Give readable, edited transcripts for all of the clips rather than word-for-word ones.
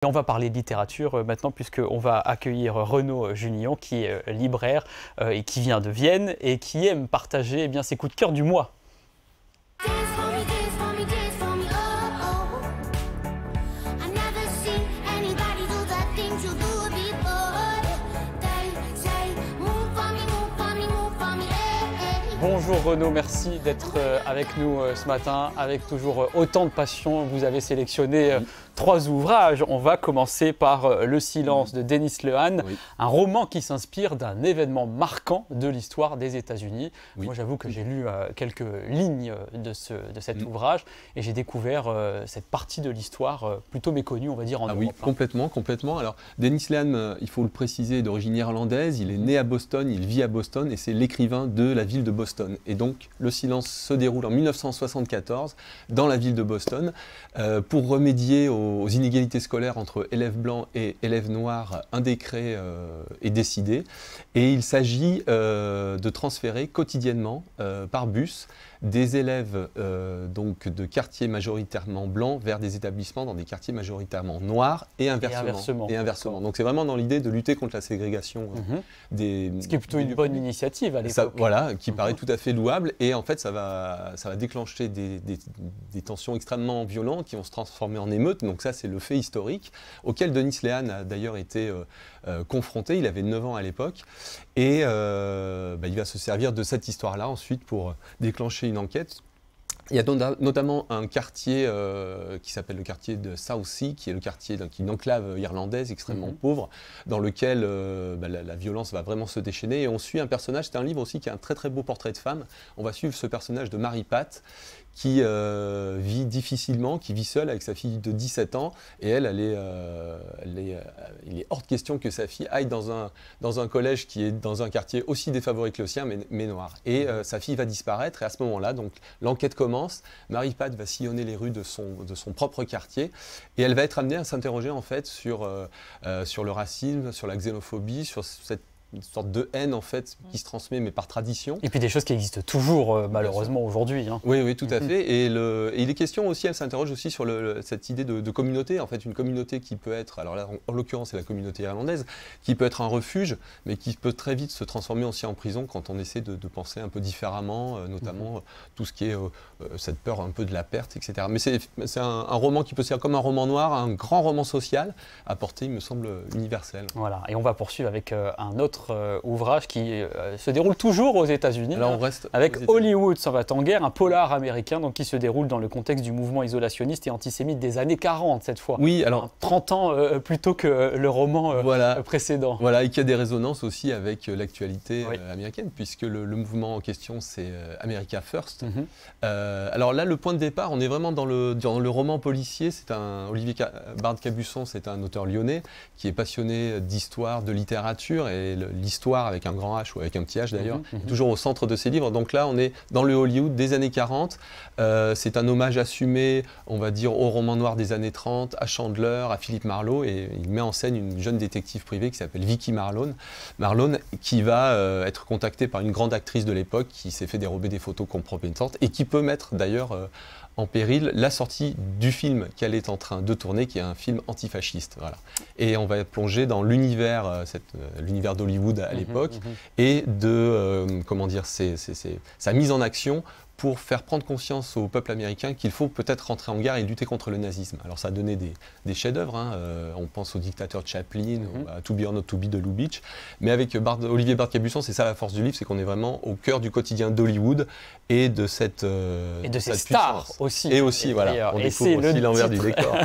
Et on va parler de littérature maintenant puisqu'on va accueillir Renaud Junillon qui est libraire et qui vient de Vienne et qui aime partager ses coups de cœur du mois. Bonjour Renaud, merci d'être avec nous ce matin, avec toujours autant de passion. Vous avez sélectionné 3 ouvrages. On va commencer par Le silence de Dennis Lehane, un roman qui s'inspire d'un événement marquant de l'histoire des États-Unis. Moi j'avoue que j'ai lu quelques lignes de cet ouvrage et j'ai découvert cette partie de l'histoire plutôt méconnue, on va dire, en Europe. Oui, complètement. Alors Dennis Lehane, il faut le préciser, est d'origine irlandaise, il est né à Boston, il vit à Boston et c'est l'écrivain de la ville de Boston. Et donc, Le silence se déroule en 1974 dans la ville de Boston. Pour remédier aux inégalités scolaires entre élèves blancs et élèves noirs, un décret est décidé. Et il s'agit de transférer quotidiennement par bus des élèves donc de quartiers majoritairement blancs vers des établissements dans des quartiers majoritairement noirs et inversement. Donc c'est vraiment dans l'idée de lutter contre la ségrégation Ce qui est plutôt une bonne initiative à l'époque. Voilà, qui paraît tout à fait louable et en fait ça va déclencher des tensions extrêmement violentes qui vont se transformer en émeutes. Donc ça c'est le fait historique auquel Dennis Lehane a d'ailleurs été confronté. Il avait 9 ans à l'époque et il va se servir de cette histoire-là ensuite pour déclencher une enquête. Il y a notamment un quartier qui s'appelle le quartier de Southsea, qui est le quartier d'une enclave irlandaise extrêmement pauvre, dans lequel la violence va vraiment se déchaîner. Et on suit un personnage, c'est un livre aussi qui a un très très beau portrait de femme. On va suivre ce personnage de Mary Pat, qui vit difficilement, qui vit seule avec sa fille de 17 ans. Et il est hors de question que sa fille aille dans un collège qui est dans un quartier aussi défavorisé que le sien, mais noir. Et sa fille va disparaître, et à ce moment-là, donc l'enquête commence. Mary Pat va sillonner les rues de son propre quartier, et elle va être amenée à s'interroger en fait sur le racisme, sur la xénophobie, sur une sorte de haine en fait qui se transmet mais par tradition. Et puis des choses qui existent toujours malheureusement aujourd'hui. Oui, tout à fait. Et il est question aussi, elle s'interroge aussi sur cette idée de communauté, en fait une communauté qui peut être, alors là en l'occurrence c'est la communauté irlandaise, qui peut être un refuge mais qui peut très vite se transformer aussi en prison quand on essaie de penser un peu différemment, notamment tout ce qui est cette peur un peu de la perte, etc. Mais c'est un roman qui peut se faire comme un roman noir, un grand roman social à portée, il me semble, universelle. Voilà, et on va poursuivre avec un autre ouvrage qui se déroule toujours aux États-Unis, avec Hollywood s'en va en guerre, un polar américain donc, qui se déroule dans le contexte du mouvement isolationniste et antisémite des années 40 cette fois. Oui, alors 30 ans plutôt que le roman précédent. Voilà, et qui a des résonances aussi avec l'actualité américaine, puisque le mouvement en question c'est America First. Alors là, le point de départ, on est vraiment dans le roman policier. C'est Olivier Bard-Cabusson, c'est un auteur lyonnais qui est passionné d'histoire, de littérature, et l'histoire avec un grand H ou avec un petit H d'ailleurs, est toujours au centre de ses livres. Donc là, on est dans le Hollywood des années 40. C'est un hommage assumé, on va dire, au roman noir des années 30, à Chandler, à Philippe Marlowe, et il met en scène une jeune détective privée qui s'appelle Vicky Marlone, qui va être contactée par une grande actrice de l'époque qui s'est fait dérober des photos compromettantes et qui peut mettre d'ailleurs en péril la sortie du film qu'elle est en train de tourner, qui est un film antifasciste. Voilà. Et on va plonger dans l'univers d'Hollywood à l'époque et de sa mise en action pour faire prendre conscience au peuple américain qu'il faut peut-être rentrer en guerre et lutter contre le nazisme. Alors ça a donné des chefs-d'œuvre, on pense au dictateur Chaplin, à To Be or Not To Be de Lubitsch, mais avec Olivier Bard-Cabusson, c'est ça la force du livre, c'est qu'on est vraiment au cœur du quotidien d'Hollywood et de cette et de ses stars aussi. Et aussi, voilà, on découvre aussi l'envers du décor.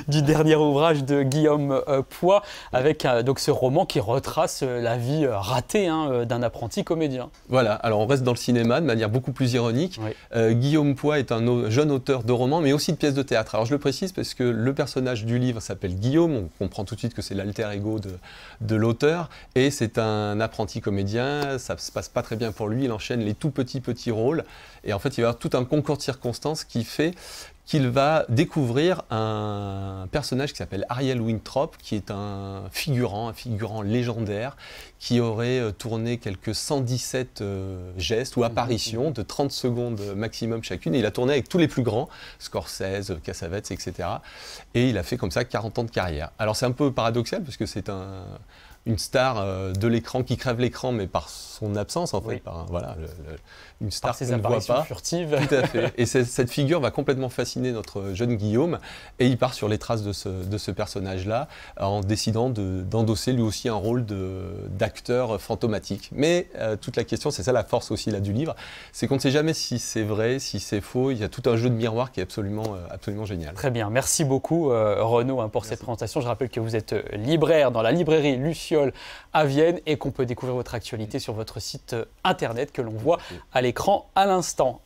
Du dernier ouvrage de Guillaume Poix, avec donc ce roman qui retrace la vie ratée d'un apprenti comédien. Voilà, alors on reste dans le cinéma de manière beaucoup plus ironique. Guillaume Poix est un jeune auteur de romans, mais aussi de pièces de théâtre. Alors je le précise parce que le personnage du livre s'appelle Guillaume, on comprend tout de suite que c'est l'alter ego de l'auteur, et c'est un apprenti comédien, ça se passe pas très bien pour lui, il enchaîne les tout petits rôles, Et en fait, il va y avoir tout un concours de circonstances qui fait qu'il va découvrir un personnage qui s'appelle Ariel Winthrop, qui est un figurant légendaire, qui aurait tourné quelques 117 gestes ou apparitions de 30 secondes maximum chacune. Et il a tourné avec tous les plus grands, Scorsese, Cassavetes, etc. Et il a fait comme ça 40 ans de carrière. Alors c'est un peu paradoxal, parce que c'est une star de l'écran qui crève l'écran, mais par son absence en fait, voilà, une star qu'on ne voit pas. Furtives. Tout à fait. Et cette figure va complètement fasciner notre jeune Guillaume, et il part sur les traces de ce personnage-là, en décidant d'endosser lui aussi un rôle d'acteur fantomatique. Mais toute la question, c'est ça la force aussi là du livre, c'est qu'on ne sait jamais si c'est vrai, si c'est faux. Il y a tout un jeu de miroir qui est absolument génial. Très bien, merci beaucoup Renaud pour cette présentation. Je rappelle que vous êtes libraire dans la librairie Luciole à Vienne et qu'on peut découvrir votre actualité sur votre site internet que l'on voit à l'écran à l'instant.